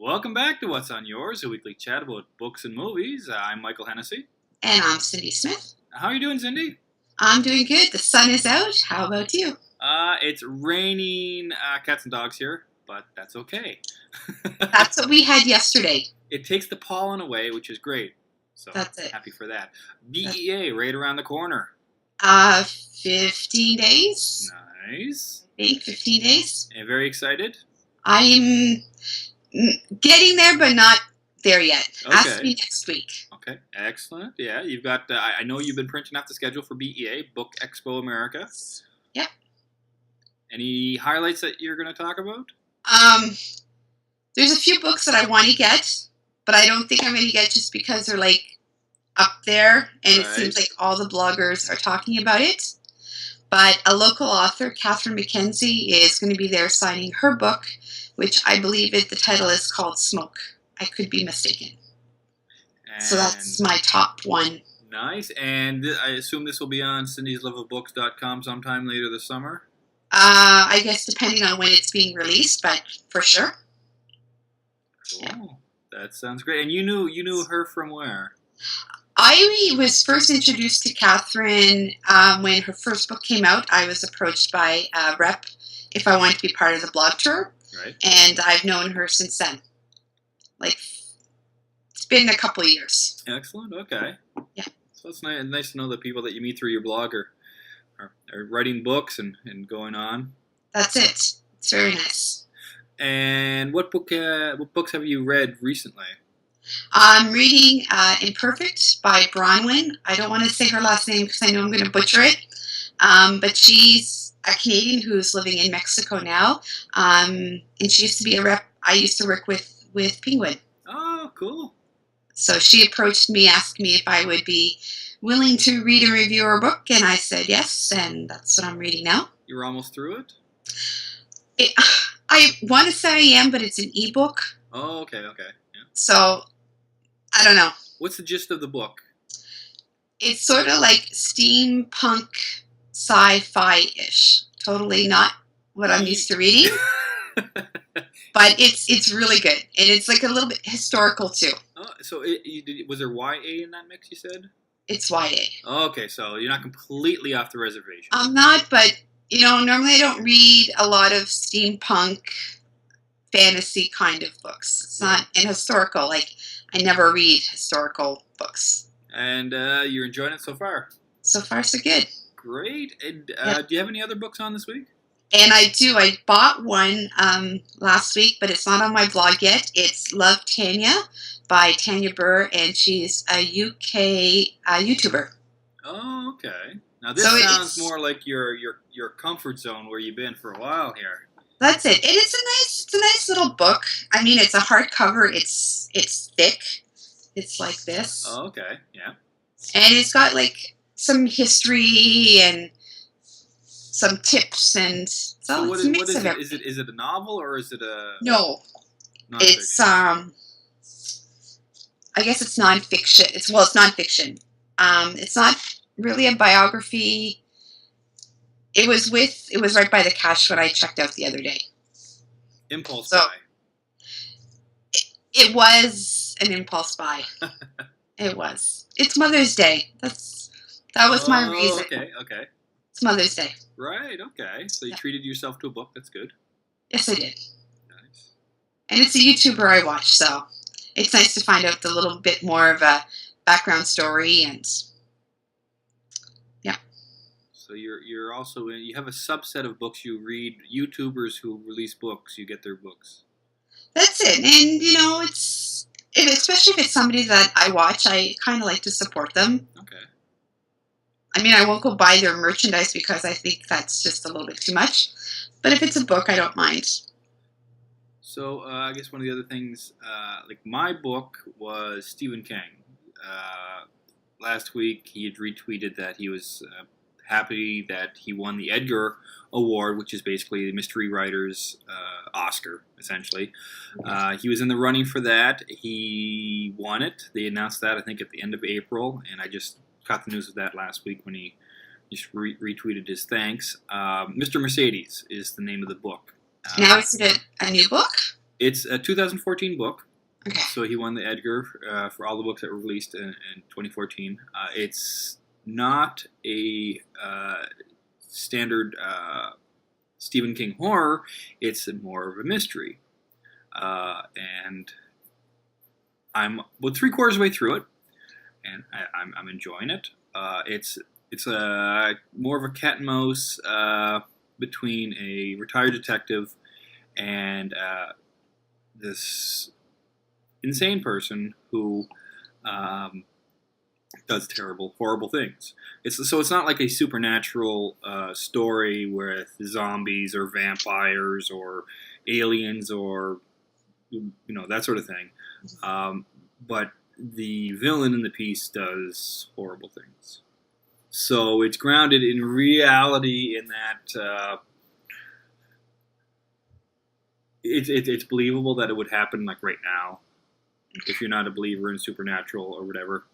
Welcome back to What's on Yours, a weekly chat about books and movies. I'm Michael Hennessy. And I'm Cindy Smith. How are you doing, Cindy? I'm doing good. The sun is out. How about you? It's raining cats and dogs here, but that's okay. That's what we had yesterday. It takes the pollen away, which is great. So That's it. Happy for that. BEA right around the corner. 15 days. Nice. I think 15 days. And very excited? I'm getting there, but not there yet. Okay. Ask me next week. Okay, excellent. Yeah, you've got, I know you've been printing out the schedule for BEA, Book Expo America. Yep. Any highlights that you're going to talk about? There's a few books that I want to get, but I don't think I'm going to get just because they're like up there, and It seems like all the bloggers are talking about it. But a local author, Catherine McKenzie, is going to be there signing her book, which I believe the title is called Smoke. I could be mistaken. So that's my top one. Nice. And I assume this will be on cindysloveofbooks.com sometime later this summer? I guess depending on when it's being released, but for sure. Cool. Yeah. That sounds great. And you knew her from where? I was first introduced to Catherine when her first book came out. I was approached by a rep if I wanted to be part of the blog tour. Right. And I've known her since then. Like, it's been a couple of years. Excellent. Okay. Yeah. So it's nice to know that people that you meet through your blog are writing books and going on. That's it. It's very nice. And what books have you read recently? I'm reading Imperfect by Bronwyn. I don't want to say her last name because I know I'm going to butcher it. But she's a Canadian who's living in Mexico now. And she used to be a rep I used to work with Penguin. Oh, cool. So she approached me, asked me if I would be willing to read and review her book, and I said yes, and that's what I'm reading now. You're almost through it? I want to say I am, but it's an ebook. Oh, okay. Yeah. So, I don't know. What's the gist of the book? It's sort of like steampunk sci-fi-ish. Totally not what I'm used to reading. But it's really good. And it's like a little bit historical, too. Oh, so was there YA in that mix, you said? It's YA. Oh, okay, so you're not completely off the reservation. I'm not, but, normally I don't read a lot of steampunk fantasy kind of books. It's not in historical. Like, I never read historical books. And you're enjoying it so far? So far, so good. Great. And do you have any other books on this week? And I do. I bought one last week, but it's not on my blog yet. It's Love Tanya by Tanya Burr, and she's a UK YouTuber. Oh, okay. Now this sounds more like your comfort zone where you've been for a while here. That's it. And it's a nice little book. I mean, it's a hardcover. It's thick. It's like this. Oh, okay. Yeah. And it's got like some history and some tips, and so it's a mix of everything. Is it a novel or is it a... No. It's I guess it's nonfiction. It's nonfiction. It's not really a biography. It was right by the cash when I checked out the other day. Impulse buy. It was an impulse buy. It was. It's Mother's Day. That was my reason. Okay. It's Mother's Day. Right, okay. So you treated yourself to a book. That's good. Yes, I did. Nice. And it's a YouTuber I watch, so it's nice to find out a little bit more of a background story, and yeah. So you're also you have a subset of books you read. YouTubers who release books, you get their books. That's it. And especially if it's somebody that I watch, I kind of like to support them. Okay. I mean, I won't go buy their merchandise because I think that's just a little bit too much. But if it's a book, I don't mind. So I guess one of the other things, like my book was Stephen King. Last week he had retweeted that he was happy that he won the Edgar Award, which is basically the mystery writer's Oscar, essentially. He was in the running for that. He won it. They announced that, I think, at the end of April, and I just caught the news of that last week when he just retweeted his thanks. Mr. Mercedes is the name of the book. Now is it a new book? It's a 2014 book. Okay. So he won the Edgar for all the books that were released in 2014. It's not a standard Stephen King horror. It's more of a mystery. And I'm 3/4 way through it, and I'm enjoying it. It's more of a cat and mouse between a retired detective and this insane person who does terrible, horrible things. It's not like a supernatural story with zombies or vampires or aliens or that sort of thing. But the villain in the piece does horrible things. So it's grounded in reality in that it's believable that it would happen like right now. If you're not a believer in supernatural or whatever,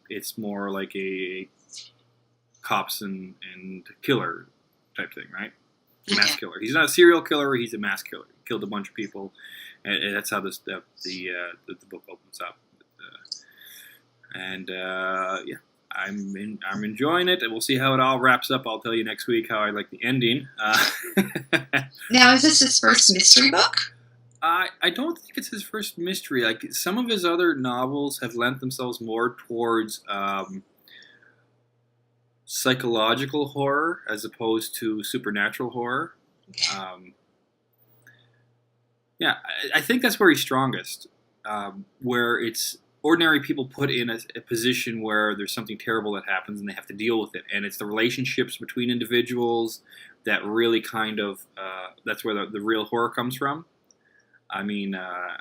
it's more like a cops and killer type thing, right? Mass killer. He's not a serial killer. He's a mass killer. He killed a bunch of people, and that's how the book opens up. Yeah, I'm enjoying it, and we'll see how it all wraps up. I'll tell you next week how I like the ending. Now, is this his first mystery book? I don't think it's his first mystery. Like some of his other novels have lent themselves more towards psychological horror as opposed to supernatural horror. Okay. Yeah, I think that's where he's strongest, where it's ordinary people put in a position where there's something terrible that happens and they have to deal with it. And it's the relationships between individuals that really kind of, that's where the real horror comes from. I mean,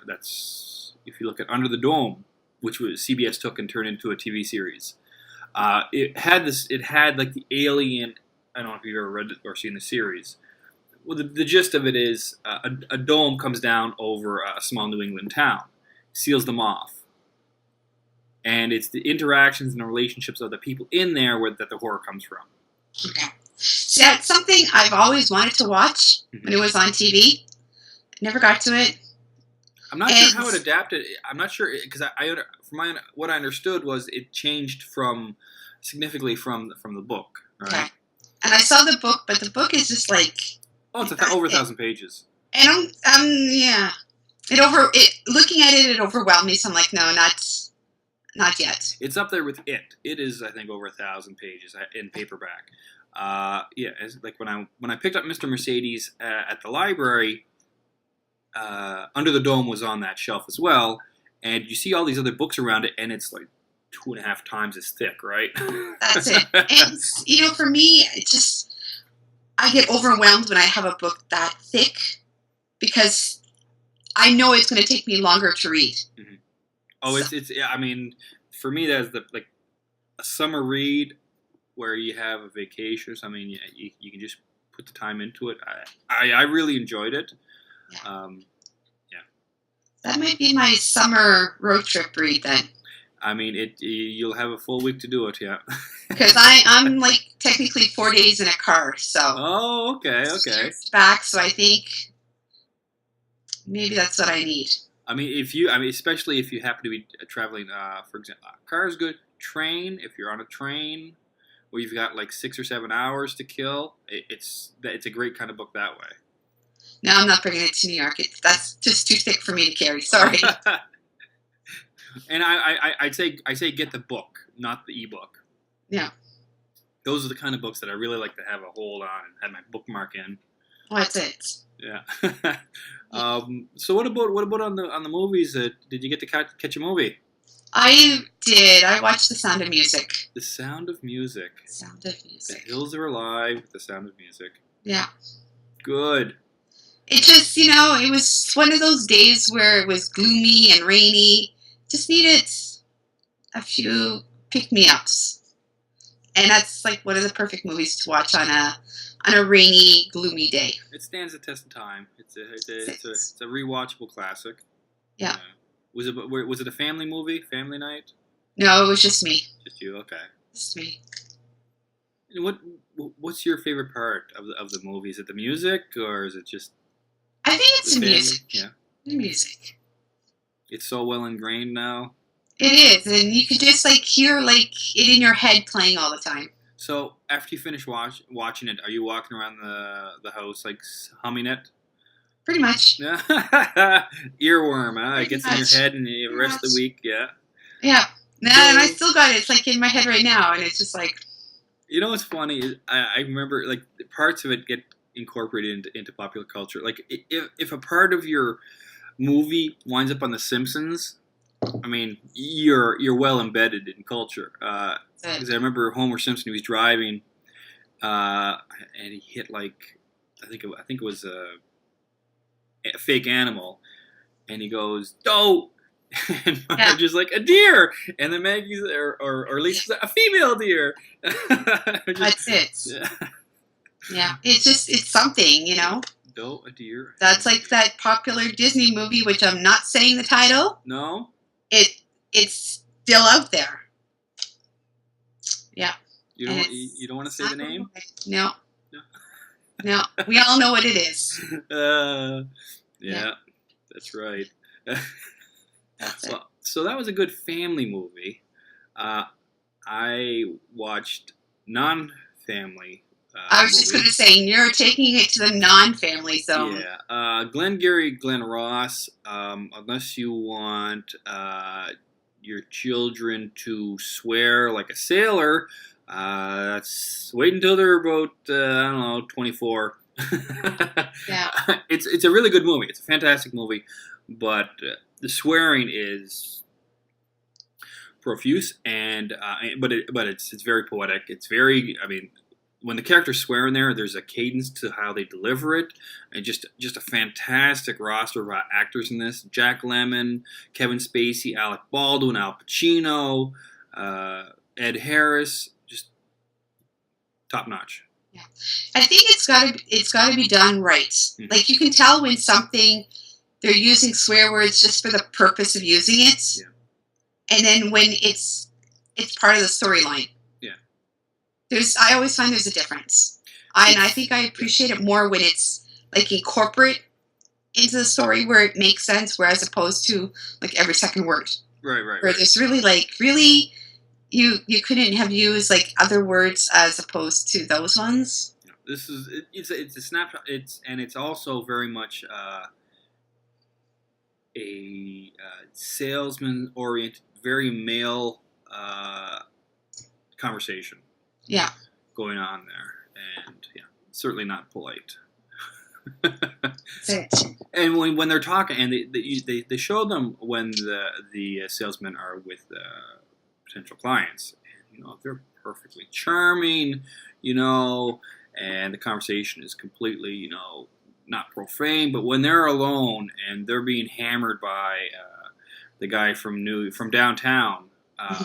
that's, if you look at Under the Dome, which was CBS took and turned into a TV series. It had like the alien, I don't know if you've ever read it or seen the series. Well, the gist of it is a dome comes down over a small New England town, seals them off. And it's the interactions and the relationships of the people in there that the horror comes from. Okay. So that's something I've always wanted to watch when it was on TV. Never got to it. I'm not sure how it adapted. I'm not sure because what I understood was it changed significantly from the book. Right? Okay. And I saw the book, but the book is just like it's over 1,000 pages. And yeah, looking at it overwhelmed me. So I'm like, no, not yet. It's up there with it. It is, I think, over 1,000 pages in paperback. Yeah, it's like when I picked up Mr. Mercedes at the library. Under the Dome was on that shelf as well, and you see all these other books around it, and it's like 2.5 times as thick, right? That's it. And for me, I get overwhelmed when I have a book that thick because I know it's going to take me longer to read. Mm-hmm. Oh, so. It's I mean, for me, that's a summer read where you have a vacation or something. You can just put the time into it. I really enjoyed it. Yeah. That might be my summer road trip read then. I mean, you'll have a full week to do it, yeah. Because I'm like technically 4 days in a car, so. Oh, okay. Back, so I think maybe that's what I need. I mean, especially if you happen to be traveling, for example, car is good. Train, if you're on a train where you've got like 6 or 7 hours to kill, it's a great kind of book that way. No, I'm not bringing it to New York. That's just too thick for me to carry. Sorry. And I'd say get the book, not the ebook. Yeah. Those are the kind of books that I really like to have a hold on and have my bookmark in. Oh, that's it. Yeah. So what about on the movies? Did you get to catch a movie? I did. I watched The Sound of Music. The Sound of Music. Sound of Music. The Hills Are Alive. The Sound of Music. Yeah. Good. It just, it was one of those days where it was gloomy and rainy. Just needed a few pick-me-ups. And that's like one of the perfect movies to watch on a rainy, gloomy day. It stands the test of time. It's a rewatchable classic. Yeah. Was it a family movie? Family night? No, it was just me. Just you, okay. Just me. What's your favorite part of the movie? Is it the music or is it just? I think it's the music. Yeah. music. It's so well ingrained now. It is, and you can just like hear like it in your head playing all the time. So after you finish watching it, are you walking around the house like humming it? Pretty much. Earworm, huh? It gets in your head and the rest of the week, yeah. Yeah. And I still got it. It's like in my head right now, and it's just like. You know what's funny? I remember like parts of it get incorporated into popular culture. Like if a part of your movie winds up on The Simpsons, I mean you're well embedded in culture. Because I remember Homer Simpson, he was driving, and he hit like I think it was a fake animal, and he goes "Doe," and Marge's like a deer, and then Maggie's or at least a female deer. That's it. Yeah, it's something, you know. Doe, a deer. That's like that popular Disney movie, which I'm not saying the title. No. It's still out there. Yeah. You don't want to say the name? No. No. We all know what it is. Yeah, that's right. That's it. So that was a good family movie. I watched non-family. I was just going to say, you're taking it to the non-family zone. Yeah. Glengarry Glen Ross, unless you want your children to swear like a sailor, that's wait until they're about, 24. Yeah. It's a really good movie. It's a fantastic movie, but the swearing is profuse, but it's very poetic. It's very, I mean, when the characters swear in there, there's a cadence to how they deliver it, and just a fantastic roster of actors in this. Jack Lemmon, Kevin Spacey, Alec Baldwin, Al Pacino, Ed Harris, just top notch. Yeah, I think it's got to be done right. Mm-hmm. Like you can tell when something they're using swear words just for the purpose of using it, and then when it's part of the storyline. I always find there's a difference. And I think I appreciate it more when it's like incorporate into the story where it makes sense, whereas opposed to like every second word. Right. Where there's really you couldn't have used like other words as opposed to those ones. This is it's a snapshot. It's also very much a salesman oriented, very male conversation. Yeah. Going on there, and certainly not polite. And when they're talking, and they show them when the salesmen are with potential clients, and they're perfectly charming, and the conversation is completely not profane, but when they're alone and they're being hammered by the guy from downtown.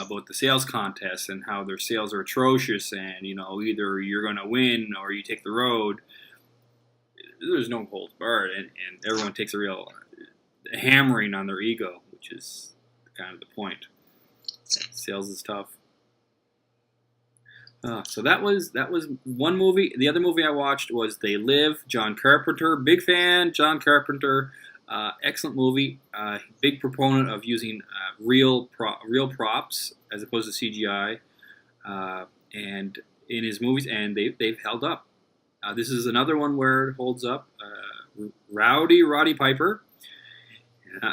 About the sales contest and how their sales are atrocious, and either you're going to win or you take the road. There's no holds barred, and everyone takes a real hammering on their ego, which is kind of the point. Sales is tough. So that was one movie. The other movie I watched was They Live. John Carpenter, big fan. John Carpenter. Excellent movie. Big proponent of using real props as opposed to CGI, and in his movies, and they've held up. This is another one where it holds up. Roddy Piper,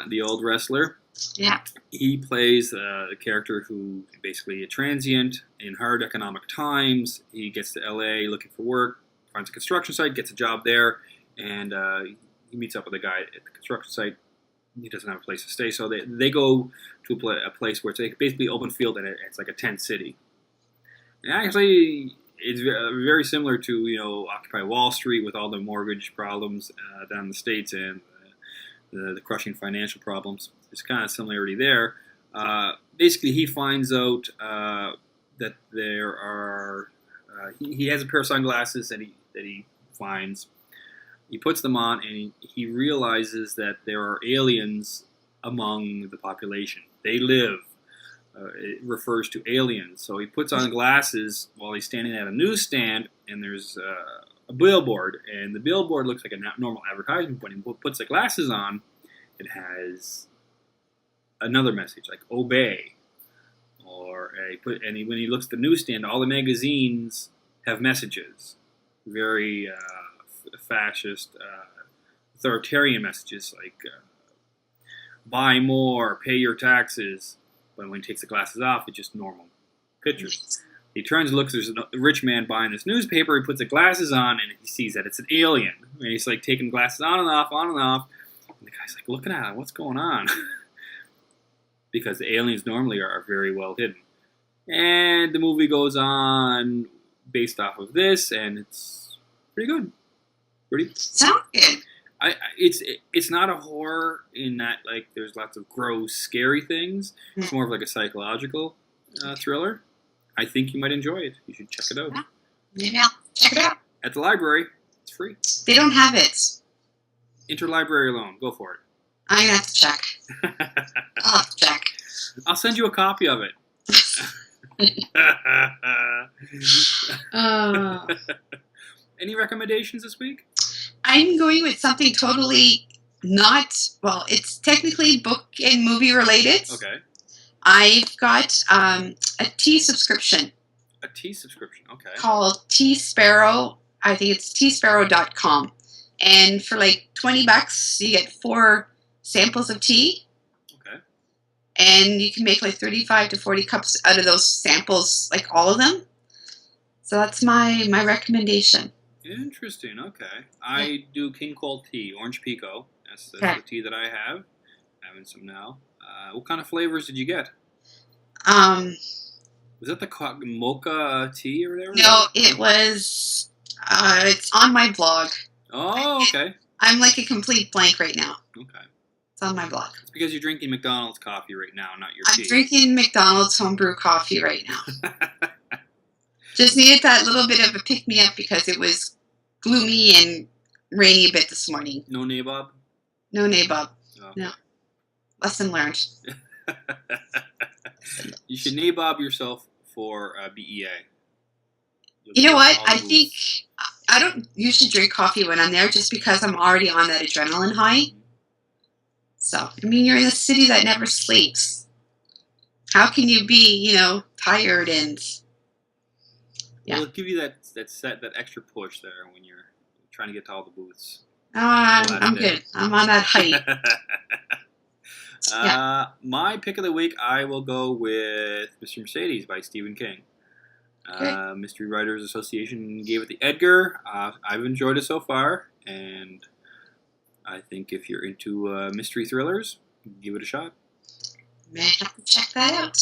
the old wrestler. Yeah. He plays a character who basically a transient in hard economic times. He gets to LA looking for work, finds a construction site, gets a job there, and he meets up with a guy at the construction site. He doesn't have a place to stay, so they go to a place where it's basically open field, and it's like a tent city. And actually, it's very similar to Occupy Wall Street with all the mortgage problems down in the States and the crushing financial problems. There's kind of similarity there. Basically, he finds out that there are. He has a pair of sunglasses that he finds. He puts them on, and he realizes that there are aliens among the population. They live. It refers to aliens. So he puts on glasses while he's standing at a newsstand, and there's a billboard. And the billboard looks like a normal advertisement, but he puts the glasses on, it has another message like obey, or when he looks at the newsstand, all the magazines have messages, very fascist, authoritarian messages like buy more, pay your taxes. But when he takes the glasses off, it's just normal pictures. He turns and looks, there's a rich man buying this newspaper, he puts the glasses on, and he sees that it's an alien. And he's like taking glasses on and off, on and off. And the guy's like looking at him, what's going on? Because the aliens normally are very well hidden. And the movie goes on based off of this, and it's pretty good. Sounds good. It's not a horror in that like there's lots of gross, scary things. It's more of like a psychological thriller. I think you might enjoy it. You should check it out. Yeah. Maybe I'll check it out. At the library. It's free. They don't have it. Interlibrary loan. Go for it. I'm going to have to check. I'll have to check. I'll send you a copy of it. Any recommendations this week? I'm going with something totally not, well, it's technically book and movie related. Okay. I've got a tea subscription. A tea subscription, okay. Called Tea Sparrow. I think it's teasparrow.com. And for like $20, you get 4 samples of tea. Okay. And you can make like 35 to 40 cups out of those samples, like all of them. So that's my recommendation. Interesting, okay. I do King Cold tea, orange pico. That's the tea that I have. I'm having some now. What kind of flavors did you get? Was that the mocha tea or whatever? No, it was. It's on my blog. Oh, okay. I'm like a complete blank right now. Okay. It's on my blog. It's because you're drinking McDonald's coffee right now, not your tea. I'm drinking McDonald's homebrew coffee right now. Just needed that little bit of a pick-me-up because it was gloomy and rainy a bit this morning. No nabob? No nabob. Oh. No. Lesson learned. You should nabob yourself for BEA. You know what? I think I don't usually drink coffee when I'm there just because I'm already on that adrenaline high. So, I mean, you're in a city that never sleeps. How can you be, tired and... Yeah. Well, it'll give you that extra push there when you're trying to get to all the booths. I'm good. I'm on that height. My pick of the week, I will go with Mr. Mercedes by Stephen King. Okay. Mystery Writers Association gave it the Edgar. I've enjoyed it so far, and I think if you're into mystery thrillers, give it a shot. May have to check that out.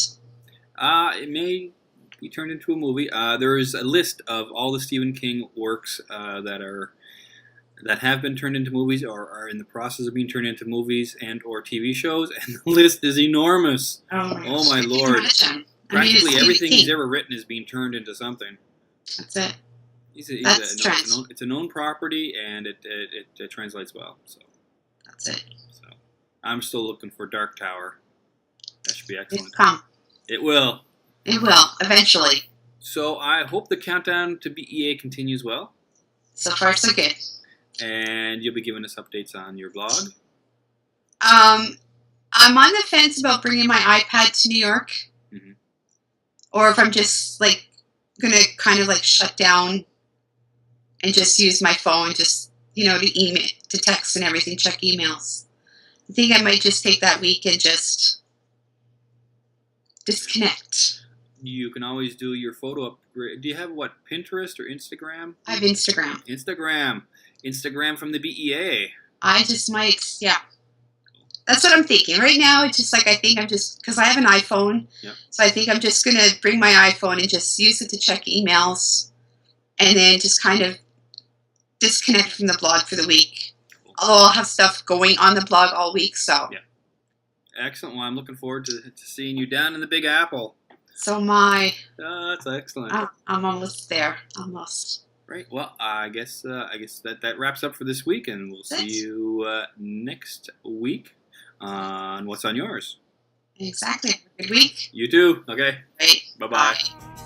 It may be turned into a movie. There's a list of all the Stephen King works that have been turned into movies or are in the process of being turned into movies and or TV shows, and the list is enormous. Oh my Lord. Practically everything he's ever written is being turned into something. That's it. It's a known property, and it translates well. So that's it. So I'm still looking for Dark Tower. That should be excellent. It'll come. It will. It will, eventually. So I hope the countdown to BEA continues well. So far, so good. And you'll be giving us updates on your blog? I'm on the fence about bringing my iPad to New York. Mm-hmm. Or if I'm just, going to kind of, shut down and just use my phone, just, to email, to text and everything, check emails. I think I might just take that week and just disconnect. You can always do your photo upgrade. Do you have, Pinterest or Instagram? I have Instagram. Instagram from the BEA. I just might, yeah. That's what I'm thinking. Right now, it's just I think I'm just, because I have an iPhone, yep. So I think I'm just going to bring my iPhone and just use it to check emails and then just kind of disconnect from the blog for the week. Cool. Although I'll have stuff going on the blog all week, so. Yeah. Excellent. Well, I'm looking forward to seeing you down in the Big Apple. So am I. That's excellent. I'm almost there. Almost. Right. Well, I guess that wraps up for this week, and we'll see you next week on What's on Yours. Exactly. Good week. You too. Okay. Right. Bye-bye. Bye.